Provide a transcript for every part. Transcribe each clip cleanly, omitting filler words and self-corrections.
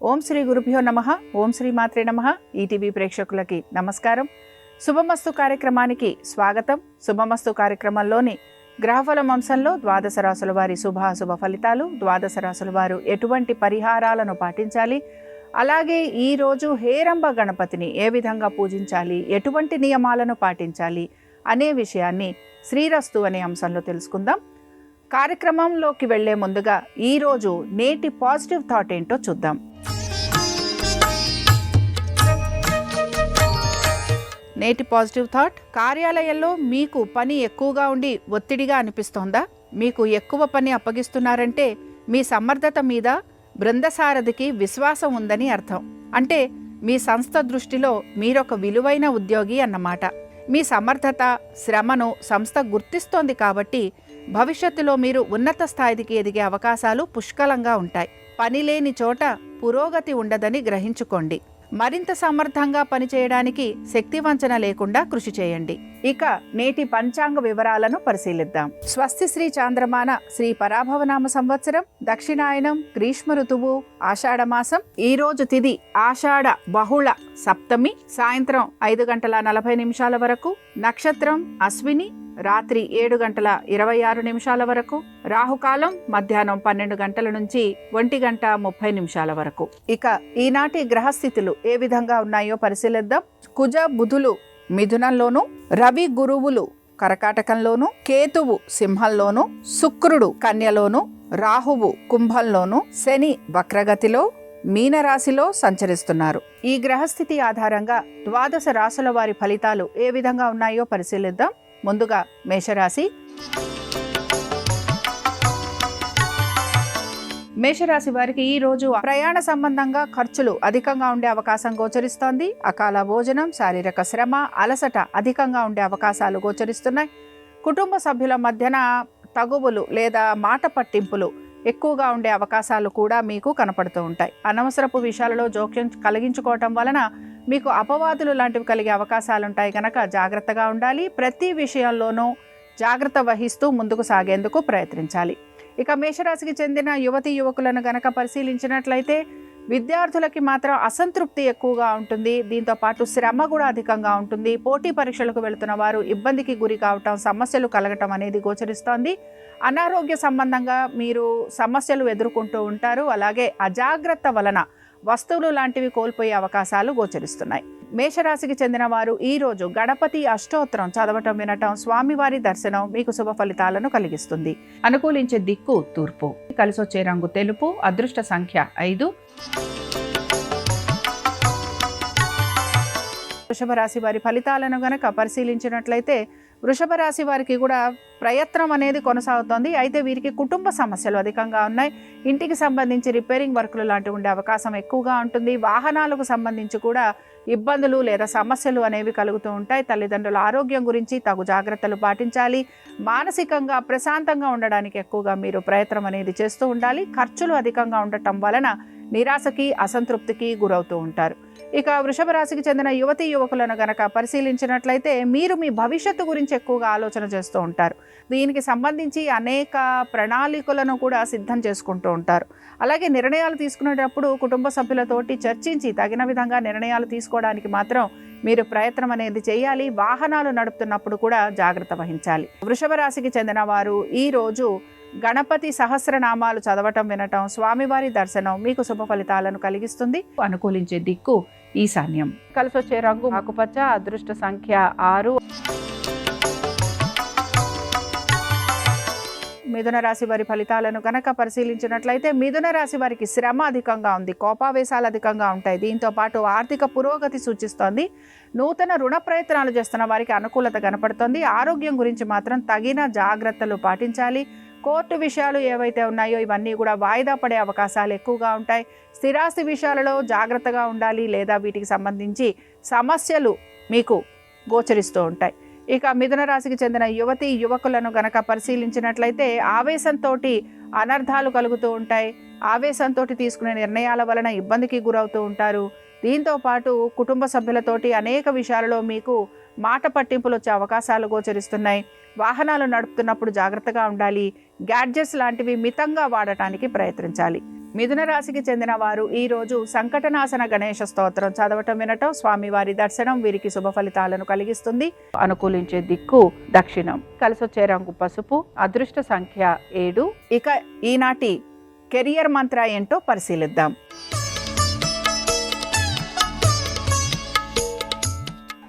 ఓం శ్రీ గురుభ్యో నమః. ఓం శ్రీ మాత్రే నమః. ఈటీవీ ప్రేక్షకులకి నమస్కారం. శుభమస్తు కార్యక్రమానికి స్వాగతం. శుభమస్తు కార్యక్రమంలోని గ్రహఫలం అంశంలో ద్వాదశ రాశుల వారి శుభాశుభ ఫలితాలు, ద్వాదశ రాశుల వారు ఎటువంటి పరిహారాలను పాటించాలి, అలాగే ఈరోజు హేరంబ గణపతిని ఏ విధంగా పూజించాలి, ఎటువంటి నియమాలను పాటించాలి అనే విషయాన్ని శ్రీరస్తు అనే అంశంలో తెలుసుకుందాం. కార్యక్రమంలోకి వెళ్లే ముందుగా ఈరోజు నేటి పాజిటివ్ థాట్ ఏంటో చూద్దాం. నేటి పాజిటివ్ థాట్: కార్యాలయంలో మీకు పని ఎక్కువగా ఉండి ఒత్తిడిగా అనిపిస్తోందా? మీకు ఎక్కువ పని అప్పగిస్తున్నారంటే మీ సమర్థత మీద బృందసారథికి విశ్వాసం ఉందని అర్థం. అంటే మీ సంస్థ దృష్టిలో మీరొక విలువైన ఉద్యోగి అన్నమాట. మీ సమర్థత, శ్రమను సంస్థ గుర్తిస్తోంది కాబట్టి భవిష్యత్తులో మీరు ఉన్నత స్థాయికి ఎదిగే అవకాశాలు పుష్కలంగా ఉంటాయి. పని లేని చోట పురోగతి ఉండదని గ్రహించుకోండి. మరింత సమర్థంగా పనిచేయడానికి శక్తివంచన లేకుండా కృషి చేయండి. ఇక నేటి పంచాంగ వివరాలను పరిశీలిద్దాం. స్వస్తి శ్రీ చాంద్రమాన శ్రీ పరాభవనామ సంవత్సరం, దక్షిణాయనం, గ్రీష్మ ఋతువు, ఆషాఢ మాసం. ఈ రోజు తిథి ఆషాఢ బహుళ సప్తమి, సాయంత్రం 5:40 వరకు. నక్షత్రం అశ్విని, రాత్రి 7:26 వరకు. రాహుకాలం మధ్యాహ్నం 12 నుంచి 1:30 వరకు. ఇక ఈనాటి గ్రహస్థితులు ఏ విధంగా ఉన్నాయో పరిశీలిద్దాం. కుజ బుధులు మిథునంలోను, రవి గురువులు కర్కాటకంలోను, కేతువు సింహంలోను, శుక్రుడు కన్యలోను, రాహువు కుంభంలోను, శని వక్రగతిలో మీనరాశిలో సంచరిస్తున్నారు. ఈ గ్రహస్థితి ఆధారంగా ద్వాదశ రాశుల వారి ఫలితాలు ఏ విధంగా ఉన్నాయో పరిశీలిద్దాం. ముందుగా మేషరాశి. మేషరాశి వారికి ఈ రోజు ప్రయాణ సంబంధంగా ఖర్చులు అధికంగా ఉండే అవకాశం గోచరిస్తోంది. అకాల భోజనం, శారీరక శ్రమ, అలసట అధికంగా ఉండే అవకాశాలు గోచరిస్తున్నాయి. కుటుంబ సభ్యుల మధ్యన తగువులు లేదా మాట పట్టింపులు ఎక్కువగా ఉండే అవకాశాలు కూడా మీకు కనపడుతూ ఉంటాయి. అనవసరపు విషయాలలో జోక్యం కలిగించుకోవటం వలన మీకు అపవాదులు లాంటివి కలిగే అవకాశాలుంటాయి కనుక జాగ్రత్తగా ఉండాలి. ప్రతి విషయంలోనూ జాగ్రత్త వహిస్తూ ముందుకు సాగేందుకు ప్రయత్నించాలి. ఇక మేషరాశికి చెందిన యువతీ యువకులను గనక పరిశీలించినట్లయితే విద్యార్థులకి మాత్రం అసంతృప్తి ఎక్కువగా ఉంటుంది. దీంతో పాటు శ్రమ కూడా అధికంగా ఉంటుంది. పోటీ పరీక్షలకు వెళుతున్న వారు ఇబ్బందికి గురి కావటం, సమస్యలు కలగటం అనేది గోచరిస్తోంది. అనారోగ్య సంబంధంగా మీరు సమస్యలు ఎదుర్కొంటూ ఉంటారు. అలాగే అజాగ్రత్త వలన వస్తువులు లాంటివి కోల్పోయే అవకాశాలు గోచరిస్తున్నాయి. మేషరాశికి చెందిన వారు ఈరోజు గణపతి అష్టోత్తరం చదవటం, వినటం, స్వామివారి దర్శనం మీకు శుభ ఫలితాలను కలిగిస్తుంది. అనుకూలించే దిక్కు తూర్పు. కలిసొచ్చే రంగు తెలుపు. అదృష్ట సంఖ్య 5. వృషభ రాశి వారి ఫలితాలను గనక పరిశీలించినట్లయితే వృషభ రాశి వారికి కూడా ప్రయత్నం అనేది కొనసాగుతోంది. అయితే వీరికి కుటుంబ సమస్యలు అధికంగా ఉన్నాయి. ఇంటికి సంబంధించి రిపేరింగ్ వర్కులు లాంటివి ఉండే అవకాశం ఎక్కువగా ఉంటుంది. వాహనాలకు సంబంధించి కూడా ఇబ్బందులు లేదా సమస్యలు అనేవి కలుగుతూ ఉంటాయి. తల్లిదండ్రుల ఆరోగ్యం గురించి తగు జాగ్రత్తలు పాటించాలి. మానసికంగా ప్రశాంతంగా ఉండడానికి ఎక్కువగా మీరు ప్రయత్నం అనేది చేస్తూ ఉండాలి. ఖర్చులు అధికంగా ఉండటం వలన నిరాశకి, అసంతృప్తికి గురవుతూ ఉంటారు. ఇక వృషభ రాశికి చెందిన యువతీ యువకులను గనక పరిశీలించినట్లయితే మీరు మీ భవిష్యత్తు గురించి ఎక్కువగా ఆలోచన చేస్తూ ఉంటారు. దీనికి సంబంధించి అనేక ప్రణాళికలను కూడా సిద్ధం చేసుకుంటూ ఉంటారు. అలాగే నిర్ణయాలు తీసుకునేటప్పుడు కుటుంబ సభ్యులతోటి చర్చించి తగిన విధంగా నిర్ణయాలు తీసుకోవడానికి మాత్రం మీరు ప్రయత్నం అనేది చేయాలి. వాహనాలు నడుపుతున్నప్పుడు కూడా జాగ్రత్త వహించాలి. వృషభ రాశికి చెందిన వారు ఈరోజు గణపతి సహస్రనామాలు చదవటం, వినటం, స్వామివారి దర్శనం మీకు శుభ ఫలితాలను కలిగిస్తుంది. అనుకూలించే దిక్కు ఈశాన్యం. కలిసొచ్చే రంగు ఆకుపచ్చ. అదృష్ట సంఖ్య 6. మిథున రాశి వారి ఫలితాలను కనుక పరిశీలించినట్లయితే మిథున రాశి వారికి శ్రమ అధికంగా ఉంది. కోపావేశాలు అధికంగా ఉంటాయి. దీంతో పాటు ఆర్థిక పురోగతి సూచిస్తోంది. నూతన రుణ ప్రయత్నాలు చేస్తున్న వారికి అనుకూలత కనపడుతోంది. ఆరోగ్యం గురించి మాత్రం తగిన జాగ్రత్తలు పాటించాలి. కోర్టు విషయాలు ఏవైతే ఉన్నాయో ఇవన్నీ కూడా వాయిదా పడే అవకాశాలు ఎక్కువగా ఉంటాయి. స్థిరాస్తి విషయాలలో జాగ్రత్తగా ఉండాలి, లేదా వీటికి సంబంధించి సమస్యలు మీకు గోచరిస్తూ ఉంటాయి. ఇక మిథున రాశికి చెందిన యువతీ యువకులను గనక పరిశీలించినట్లయితే ఆవేశంతో అనర్థాలు కలుగుతూ ఉంటాయి. ఆవేశంతో తీసుకునే నిర్ణయాల వలన ఇబ్బందికి గురవుతూ ఉంటారు. దీంతో పాటు కుటుంబ సభ్యులతోటి అనేక విషయాలలో మీకు మాట పట్టింపులు వచ్చే అవకాశాలు గోచరిస్తున్నాయి. వాహనాలు నడుపుతున్నప్పుడు జాగ్రత్తగా ఉండాలి. గ్యాడ్జెట్స్ లాంటివి మితంగా వాడటానికి ప్రయత్నించాలి. మిథున రాశికి చెందిన వారు ఈ రోజు సంకటనాశన గణేష స్తోత్రం చదవటం వినటం, స్వామివారి దర్శనం వీరికి శుభ ఫలితాలను కలిగిస్తుంది. అనుకూలించే దిక్కు దక్షిణం. కలిసొచ్చే రంగు పసుపు. అదృష్ట సంఖ్య 7. ఇక ఈనాటి కెరియర్ మంత్ర ఏంటో పరిశీలిద్దాం.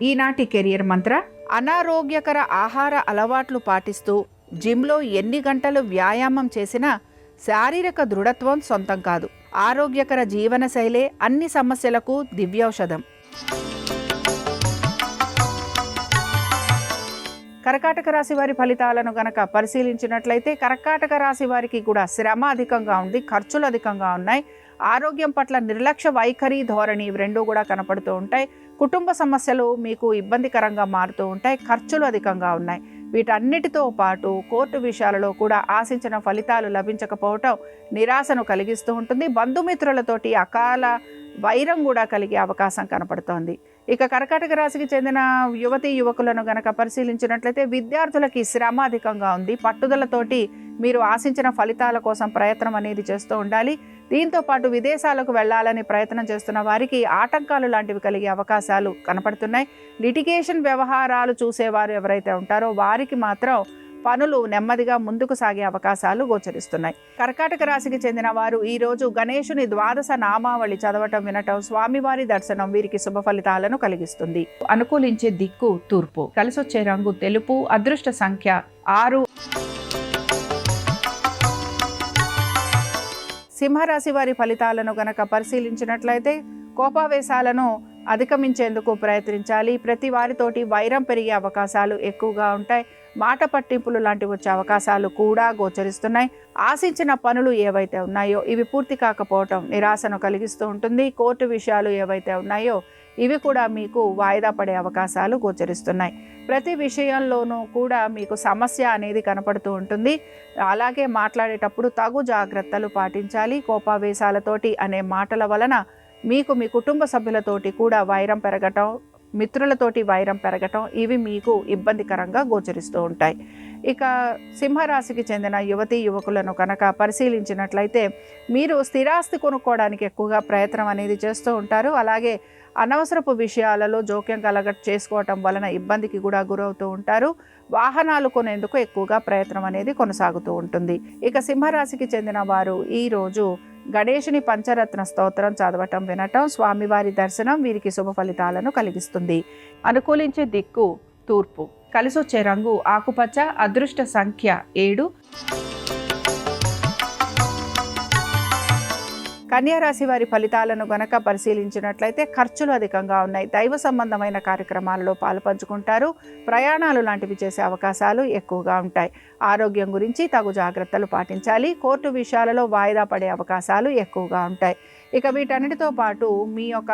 ఈనాటి కెరియర్ మంత్ర: అనారోగ్యకర ఆహార అలవాట్లు పాటిస్తూ జిమ్లో ఎన్ని గంటలు వ్యాయామం చేసినా శారీరక దృఢత్వం సొంతం కాదు. ఆరోగ్యకర జీవనశైలే అన్ని సమస్యలకు దివ్యౌషధం. కర్కాటక రాశి వారి ఫలితాలను గనక పరిశీలించినట్లయితే కర్కాటక రాశి వారికి కూడా శ్రమ అధికంగా ఉంది, ఖర్చులు అధికంగా ఉన్నాయి. ఆరోగ్యం పట్ల నిర్లక్ష్య వైఖరి, ధోరణి ఇవి రెండూ కూడా కనపడుతూ ఉంటాయి. కుటుంబ సమస్యలు మీకు ఇబ్బందికరంగా మారుతూ ఉంటాయి. ఖర్చులు అధికంగా ఉన్నాయి. వీటన్నిటితో పాటు కోర్టు విషయాలలో కూడా ఆశించిన ఫలితాలు లభించకపోవటం నిరాశను కలిగిస్తూ ఉంటుంది. బంధుమిత్రులతోటి అకాల వైరం కూడా కలిగే అవకాశం కనపడుతోంది. ఇక కర్కాటక రాశికి చెందిన యువతీ యువకులను గనక పరిశీలించినట్లయితే విద్యార్థులకి శ్రమ అధికంగా ఉంది. పట్టుదలతోటి మీరు ఆశించిన ఫలితాల కోసం ప్రయత్నం అనేది చేస్తూ ఉండాలి. దీంతో పాటు విదేశాలకు వెళ్ళాలని ప్రయత్నం చేస్తున్న వారికి ఆటంకాలు లాంటివి కలిగే అవకాశాలు కనపడుతున్నాయి. లిటిగేషన్ వ్యవహారాలు చూసేవారు ఎవరైతే ఉంటారో వారికి మాత్రం పనులు నెమ్మదిగా ముందుకు సాగే అవకాశాలు గోచరిస్తున్నాయి. కర్కాటక రాశికి చెందిన వారు ఈ రోజు గణేశుని ద్వాదశ నామావళి చదవటం వినటం, స్వామివారి దర్శనం వీరికి శుభ ఫలితాలను కలిగిస్తుంది. అనుకూలించే దిక్కు తూర్పు. కలిసొచ్చే రంగు తెలుపు. అదృష్ట సంఖ్య 6. సింహరాశి వారి ఫలితాలను గనక పరిశీలించినట్లయితే కోపావేశాలను అధిగమించేందుకు ప్రయత్నించాలి. ప్రతి వారితోటి వైరం పెరిగే అవకాశాలు ఎక్కువగా ఉంటాయి. మాట పట్టింపులు లాంటివి వచ్చే అవకాశాలు కూడా గోచరిస్తున్నాయి. ఆశించిన పనులు ఏవైతే ఉన్నాయో ఇవి పూర్తి కాకపోవటం నిరాశను కలిగిస్తూ ఉంటుంది. కోర్టు విషయాలు ఏవైతే ఉన్నాయో ఇవి కూడా మీకు వాయిదా పడే అవకాశాలు గోచరిస్తున్నాయి. ప్రతి విషయంలోనూ కూడా మీకు సమస్య అనేది కనపడుతూ ఉంటుంది. అలాగే మాట్లాడేటప్పుడు తగు జాగ్రత్తలు పాటించాలి. కోపావేశాలతోటి అనే మాటల వలన మీకు మీ కుటుంబ సభ్యులతోటి కూడా వైరం పెరగటం, మిత్రులతోటి వైరం పెరగటం ఇవి మీకు ఇబ్బందికరంగా గోచరిస్తూ ఉంటాయి. ఇక సింహరాశికి చెందిన యువతీ యువకులను కనుక పరిశీలించినట్లయితే మీరు స్థిరాస్తి కొనుక్కోవడానికి ఎక్కువగా ప్రయత్నం అనేది చేస్తూ ఉంటారు. అలాగే అనవసరపు విషయాలలో జోక్యం చేసుకోవటం వలన ఇబ్బందికి కూడా గురవుతూ ఉంటారు. వాహనాలు కొనేందుకు ఎక్కువగా ప్రయత్నం అనేది కొనసాగుతూ ఉంటుంది. ఇక సింహరాశికి చెందిన వారు ఈరోజు గణేశుని పంచరత్న స్తోత్రం చదవటం వినటం, స్వామివారి దర్శనం వీరికి శుభ ఫలితాలను కలిగిస్తుంది. అనుకూలించే దిక్కు తూర్పు. కలిసొచ్చే రంగు ఆకుపచ్చ. అదృష్ట సంఖ్య 7. కన్యారాశి వారి ఫలితాలను గనక పరిశీలించినట్లయితే ఖర్చులు అధికంగా ఉన్నాయి. దైవ సంబంధమైన కార్యక్రమాలలో పాలుపంచుకుంటారు. ప్రయాణాలు లాంటివి చేసే అవకాశాలు ఎక్కువగా ఉంటాయి. ఆరోగ్యం గురించి తగు జాగ్రత్తలు పాటించాలి. కోర్టు విషయాలలో వాయిదా పడే అవకాశాలు ఎక్కువగా ఉంటాయి. ఇక వీటన్నిటితో పాటు మీ యొక్క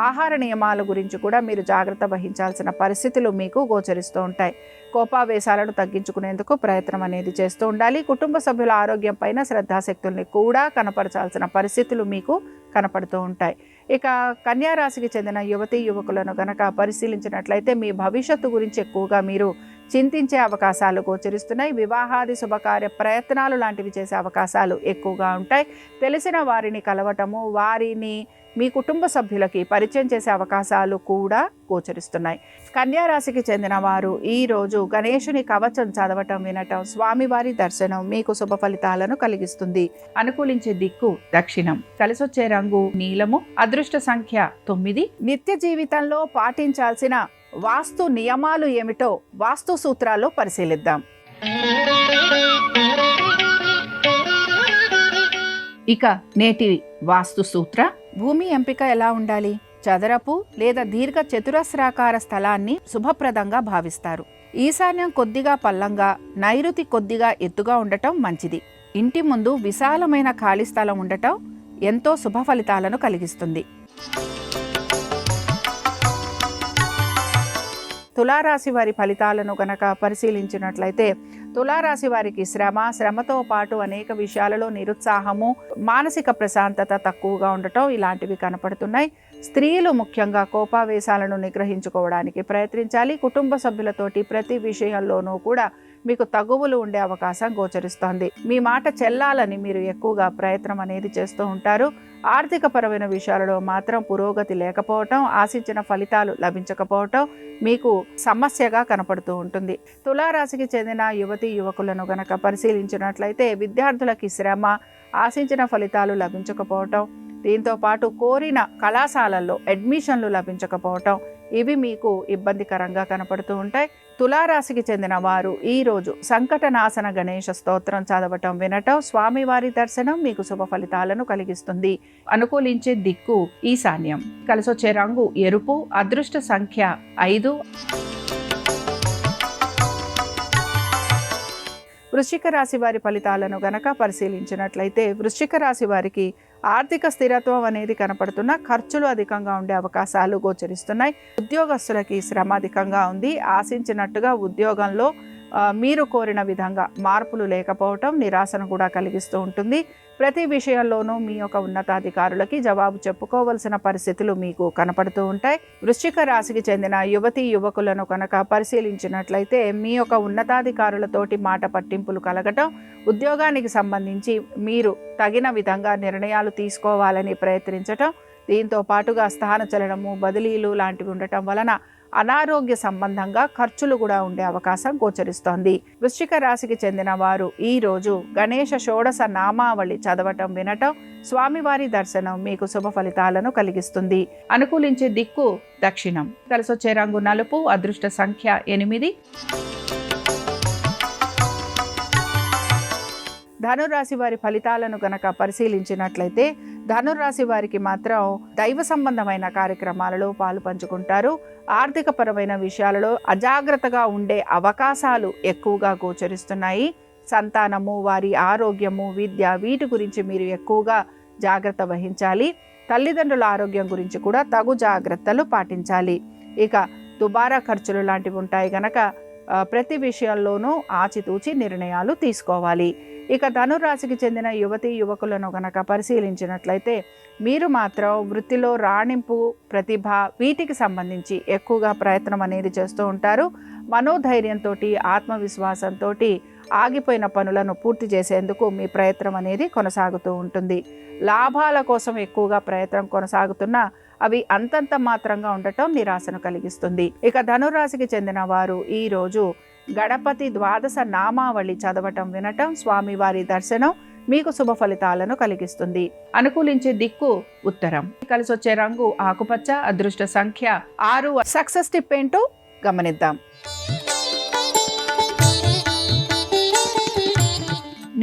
ఆహార నియమాల గురించి కూడా మీరు జాగ్రత్త వహించాల్సిన పరిస్థితులు మీకు గోచరిస్తూ ఉంటాయి. కోపావేశాలను తగ్గించుకునేందుకు ప్రయత్నం అనేది చేస్తూ ఉండాలి. కుటుంబ సభ్యుల ఆరోగ్యం పైన శ్రద్ధాశక్తుల్ని కూడా కనపరచాల్సిన పరిస్థితులు మీకు కనపడుతూ ఉంటాయి. ఇక కన్యారాశికి చెందిన యువతీ యువకులను గనక పరిశీలించినట్లయితే మీ భవిష్యత్తు గురించి ఎక్కువగా మీరు చింతించే అవకాశాలు గోచరిస్తున్నాయి. వివాహాది శుభకార్య ప్రయత్నాలు లాంటివి చేసే అవకాశాలు ఎక్కువగా ఉంటాయి. తెలిసిన వారిని కలవటము, వారిని మీ కుటుంబ సభ్యులకి పరిచయం చేసే అవకాశాలు కూడా గోచరిస్తున్నాయి. కన్యారాశికి చెందిన వారు ఈరోజు గణేశుని కవచం చదవటం వినటం, స్వామివారి దర్శనం మీకు శుభ ఫలితాలను కలిగిస్తుంది. అనుకూలించే దిక్కు దక్షిణం. కలిసొచ్చే రంగు నీలము. అదృష్ట సంఖ్య 9. నిత్య జీవితంలో పాటించాల్సిన వాస్తు నియమాలు ఏమిటో వాస్తు సూత్రాల్లో పరిశీలిద్దాం. ఇక నేటి వాస్తు సూత్ర: భూమి ఎంపిక ఎలా ఉండాలి? చదరపు లేదా దీర్ఘ చతురస్రాకార స్థలాన్ని శుభప్రదంగా భావిస్తారు. ఈశాన్యం కొద్దిగా పల్లంగా, నైరుతి కొద్దిగా ఎత్తుగా ఉండటం మంచిది. ఇంటి ముందు విశాలమైన ఖాళీ స్థలం ఉండటం ఎంతో శుభ ఫలితాలను కలిగిస్తుంది. తులారాశి వారి ఫలితాలను గనక పరిశీలించినట్లయితే తులారాశి వారికి శ్రమతో పాటు అనేక విషయాలలో నిరుత్సాహము, మానసిక ప్రశాంతత తక్కువగా ఉండటం ఇలాంటివి కనపడుతున్నాయి. స్త్రీలు ముఖ్యంగా కోపావేశాలను నిగ్రహించుకోవడానికి ప్రయత్నించాలి. కుటుంబ సభ్యులతోటి ప్రతి విషయంలోనూ కూడా మీకు తగువులు ఉండే అవకాశం గోచరిస్తోంది. మీ మాట చెల్లాలని మీరు ఎక్కువగా ప్రయత్నం అనేది చేస్తూ ఉంటారు. ఆర్థిక పరమైన విషయాలలో మాత్రం పురోగతి లేకపోవటం, ఆశించిన ఫలితాలు లభించకపోవటం మీకు సమస్యగా కనపడుతూ ఉంటుంది. తులారాశికి చెందిన యువతీ యువకులను గనక పరిశీలించినట్లయితే విద్యార్థులకి శ్రమ, ఆశించిన ఫలితాలు లభించకపోవటం, దీంతో పాటు కోరిన కళాశాలల్లో అడ్మిషన్లు లభించకపోవటం, ఇవి మీకు ఇబ్బందికరంగా కనపడుతూ ఉంటాయి. తులారాశికి చెందిన వారు ఈరోజు సంకటనాశన గణేష స్తోత్రం చదవటం, వినటం, స్వామివారి దర్శనం మీకు శుభ ఫలితాలను కలిగిస్తుంది. అనుకూలించే దిక్కు ఈశాన్యం. కలిసొచ్చే రంగు ఎరుపు. అదృష్ట సంఖ్య 5. వృశ్చిక రాశి వారి ఫలితాలను గనక పరిశీలించినట్లయితే వృశ్చిక రాశి వారికి ఆర్థిక స్థిరత్వం అనేది కనపడుతున్న, ఖర్చులు అధికంగా ఉండే అవకాశాలు గోచరిస్తున్నాయి. ఉద్యోగస్తులకి శ్రమ అధికంగా ఉంది. ఆశించినట్టుగా ఉద్యోగంలో మీరు కోరిన విధంగా మార్పులు లేకపోవటం నిరాశను కూడా కలిగిస్తూ ఉంటుంది. ప్రతి విషయంలోనూ మీ యొక్క ఉన్నతాధికారులకి జవాబు చెప్పుకోవలసిన పరిస్థితులు మీకు కనపడుతూ ఉంటాయి. వృశ్చిక రాశికి చెందిన యువతీ యువకులను కనుక పరిశీలించినట్లయితే మీ యొక్క ఉన్నతాధికారులతోటి మాట పట్టింపులు కలగటం, ఉద్యోగానికి సంబంధించి మీరు తగిన విధంగా నిర్ణయాలు తీసుకోవాలని ప్రయత్నించటం, దీంతో పాటుగా స్థానచలనము, బదిలీలు లాంటివి ఉండటం వలన అనారోగ్య సంబంధంగా ఖర్చులు కూడా ఉండే అవకాశం గోచరిస్తోంది. వృశ్చిక రాశికి చెందిన వారు ఈరోజు గణేష షోడశ నామావళి చదవటం, వినటం, స్వామివారి దర్శనం మీకు శుభ ఫలితాలను కలిగిస్తుంది. అనుకూలించే దిక్కు దక్షిణం. కలిసొచ్చే రంగు నలుపు. అదృష్ట సంఖ్య 8. ధనురాశి వారి ఫలితాలను గనక పరిశీలించినట్లయితే ధనురాశి వారికి మాత్రం దైవ సంబంధమైన కార్యక్రమాలలో పాలు పంచుకుంటారు. ఆర్థిక పరమైన విషయాలలో అజాగ్రత్తగా ఉండే అవకాశాలు ఎక్కువగా గోచరిస్తున్నాయి. సంతానము, వారి ఆరోగ్యము, విద్య, వీటి గురించి మీరు ఎక్కువగా జాగ్రత్త వహించాలి. తల్లిదండ్రుల ఆరోగ్యం గురించి కూడా తగు జాగ్రత్తలు పాటించాలి. ఇక దుబారా ఖర్చులు లాంటివి ఉంటాయి గనక ప్రతి విషయంలోనూ ఆచితూచి నిర్ణయాలు తీసుకోవాలి. ఇక ధనురాశికి చెందిన యువతీ యువకులను గనక పరిశీలించినట్లయితే మీరు మాత్రం వృత్తిలో రాణింపు, ప్రతిభ, వీటికి సంబంధించి ఎక్కువగా ప్రయత్నం అనేది చేస్తూ ఉంటారు. మనోధైర్యంతో, ఆత్మవిశ్వాసంతో ఆగిపోయిన పనులను పూర్తి చేసేందుకు మీ ప్రయత్నం అనేది కొనసాగుతూ ఉంటుంది. లాభాల కోసం ఎక్కువగా ప్రయత్నం కొనసాగుతున్నా అవి అంతంత మాత్రంగా ఉండటం నిరాశను కలిగిస్తుంది. ఇక ధనురాశికి చెందిన వారు ఈరోజు గణపతి ద్వాదశ నామావళి చదవటం, వినటం, స్వామివారి దర్శనం మీకు శుభ ఫలితాలను కలిగిస్తుంది. అనుకూలించే దిక్కు ఉత్తరం. కలిసొచ్చే రంగు ఆకుపచ్చ. అదృష్ట సంఖ్య 6. సక్సెస్ టిప్ ఏంటో గమనిద్దాం.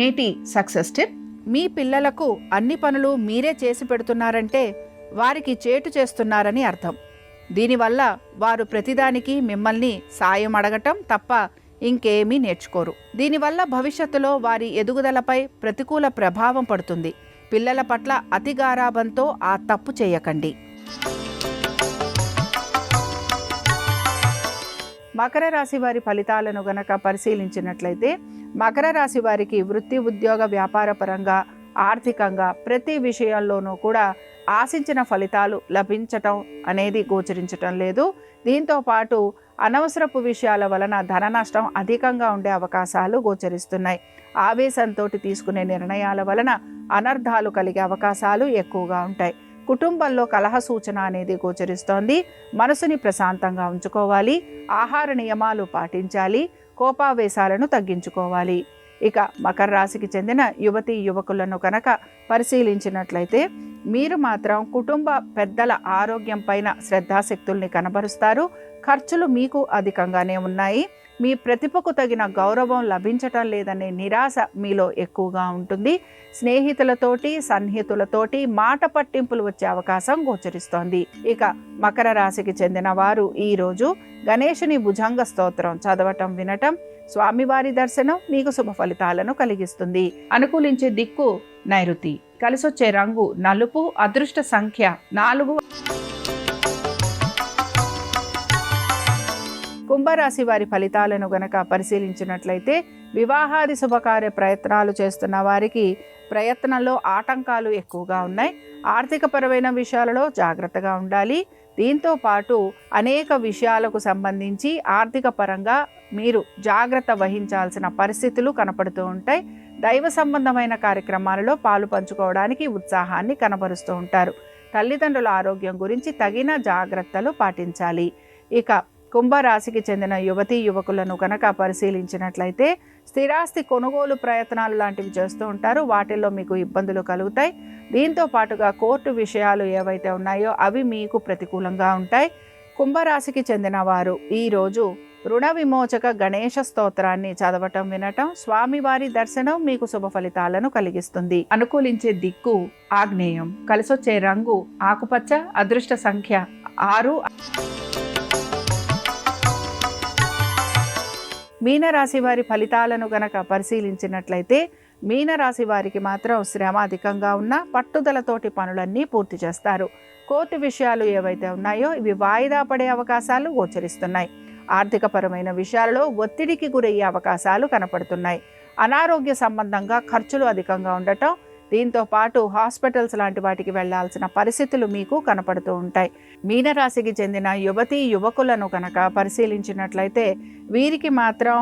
నేటి సక్సెస్ టిప్: మీ పిల్లలకు అన్ని పనులు మీరే చేసి పెడుతున్నారంటే వారికి చేటు చేస్తున్నారని అర్థం. దీనివల్ల వారు ప్రతిదానికి మిమ్మల్ని సాయం అడగటం తప్ప ఇంకేమీ నేర్చుకోరు. దీనివల్ల భవిష్యత్తులో వారి ఎదుగుదలపై ప్రతికూల ప్రభావం పడుతుంది. పిల్లల పట్ల అతి గారాబంతో ఆ తప్పు చేయకండి. మకర రాశి వారి ఫలితాలను గనక పరిశీలించినట్లయితే మకర రాశి వారికి వృత్తి, ఉద్యోగ, వ్యాపార పరంగా, ఆర్థికంగా ప్రతి విషయాల్లోనూ కూడా ఆశించిన ఫలితాలు లభించటం అనేది గోచరించటం లేదు. దీంతో పాటు అనవసరపు విషయాల వలన ధన నష్టం అధికంగా ఉండే అవకాశాలు గోచరిస్తున్నాయి. ఆవేశంతో తీసుకునే నిర్ణయాల వలన అనర్థాలు కలిగే అవకాశాలు ఎక్కువగా ఉంటాయి. కుటుంబంలో కలహ సూచన అనేది గోచరిస్తోంది. మనసుని ప్రశాంతంగా ఉంచుకోవాలి. ఆహార నియమాలు పాటించాలి. కోపావేశాలను తగ్గించుకోవాలి. ఇక మకర రాశికి చెందిన యువతీ యువకులను కనుక పరిశీలించినట్లయితే మీరు మాత్రం కుటుంబ పెద్దల ఆరోగ్యం పైన శ్రద్ధాశక్తుల్ని కనబరుస్తారు. ఖర్చులు మీకు అధికంగానే ఉన్నాయి. మీ ప్రతిభకు తగిన గౌరవం లభించటం లేదనే నిరాశ మీలో ఎక్కువగా ఉంటుంది. స్నేహితులతోటి, సన్నిహితులతోటి మాట పట్టింపులు వచ్చే అవకాశం గోచరిస్తోంది. ఇక మకర రాశికి చెందిన వారు ఈరోజు గణేశుని భుజంగ స్తోత్రం చదవటం, వినటం, స్వామివారి దర్శనం మీకు శుభ ఫలితాలను కలిగిస్తుంది. అనుకూలించే దిక్కు నైరుతి. కలిసొచ్చే రంగు నలుపు. అదృష్ట సంఖ్య 4. కుంభరాశి వారి ఫలితాలను గనక పరిశీలించినట్లయితే వివాహాది శుభకార్య ప్రయత్నాలు చేస్తున్న వారికి ప్రయత్నంలో ఆటంకాలు ఎక్కువగా ఉన్నాయి. ఆర్థికపరమైన విషయాలలో జాగ్రత్తగా ఉండాలి. దీంతో పాటు అనేక విషయాలకు సంబంధించి ఆర్థిక పరంగా మీరు జాగ్రత్త వహించాల్సిన పరిస్థితులు కనపడుతూ ఉంటాయి. దైవ సంబంధమైన కార్యక్రమాలలో పాలు పంచుకోవడానికి ఉత్సాహాన్ని కనబరుస్తూ ఉంటారు. తల్లిదండ్రుల ఆరోగ్యం గురించి తగిన జాగ్రత్తలు పాటించాలి. ఇక కుంభరాశికి చెందిన యువతీ యువకులను కనుక పరిశీలించినట్లయితే స్థిరాస్తి కొనుగోలు ప్రయత్నాలు లాంటివి చేస్తూ ఉంటారు. వాటిల్లో మీకు ఇబ్బందులు కలుగుతాయి. దీంతో పాటుగా కోర్టు విషయాలు ఏవైతే ఉన్నాయో అవి మీకు ప్రతికూలంగా ఉంటాయి. కుంభరాశికి చెందిన వారు ఈరోజు రుణ విమోచక గణేష స్తోత్రాన్ని చదవటం వినటం, స్వామివారి దర్శనం మీకు శుభ ఫలితాలను కలిగిస్తుంది. అనుకూలించే దిక్కు ఆగ్నేయం, కలిసొచ్చే రంగు ఆకుపచ్చ, అదృష్ట సంఖ్య 6. మీనరాశి వారి ఫలితాలను గనక పరిశీలించినట్లయితే మీనరాశి వారికి మాత్రం శ్రమ అధికంగా ఉన్న పట్టుదలతోటి పనులన్నీ పూర్తి చేస్తారు. కోర్టు విషయాలు ఏవైతే ఉన్నాయో ఇవి వాయిదా పడే అవకాశాలు గోచరిస్తున్నాయి. ఆర్థికపరమైన విషయాలలో ఒత్తిడికి గురయ్యే అవకాశాలు కనపడుతున్నాయి. అనారోగ్య సంబంధంగా ఖర్చులు అధికంగా ఉండటం, దీంతో పాటు హాస్పిటల్స్ లాంటి వాటికి వెళ్లాల్సిన పరిస్థితులు మీకు కనపడుతూ ఉంటాయి. మీనరాశికి చెందిన యువతీ యువకులను కనుక పరిశీలించినట్లయితే వీరికి మాత్రం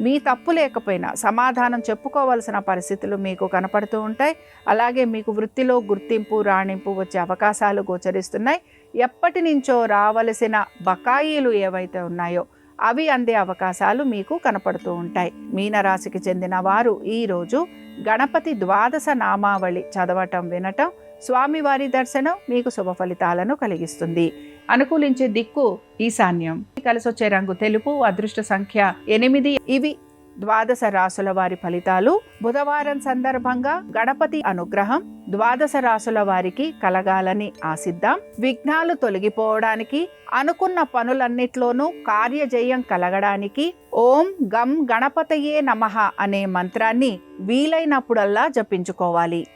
మీ తప్పు లేకపోయినా సమాధానం చెప్పుకోవాల్సిన పరిస్థితులు మీకు కనపడుతూ ఉంటాయి. అలాగే మీకు వృత్తిలో గుర్తింపు రాణింపు వచ్చే అవకాశాలు గోచరిస్తున్నాయి. ఎప్పటి నుంచో రావలసిన బకాయిలు ఏవైతే ఉన్నాయో అవి అందే అవకాశాలు మీకు కనపడుతూ ఉంటాయి. మీనరాశికి చెందిన వారు ఈరోజు గణపతి ద్వాదశ నామావళి చదవటం వినటం, స్వామివారి దర్శనం మీకు శుభ ఫలితాలను కలిగిస్తుంది. అనుకూలించే దిక్కు ఈశాన్యం, కలిసొచ్చే రంగు తెలుపు, అదృష్ట సంఖ్య 8. ఇవి ద్వాదశ రాసుల వారి ఫలితాలు. బుధవారం సందర్భంగా గణపతి అనుగ్రహం ద్వాదశ రాసుల వారికి కలగాలని ఆశిద్దాం. విఘ్నాలు తొలగిపోవడానికి, అనుకున్న పనులన్నిట్లోనూ కార్యజయం కలగడానికి ఓం గం గణపతయే నమః అనే మంత్రాన్ని వీలైనప్పుడల్లా జపించుకోవాలి.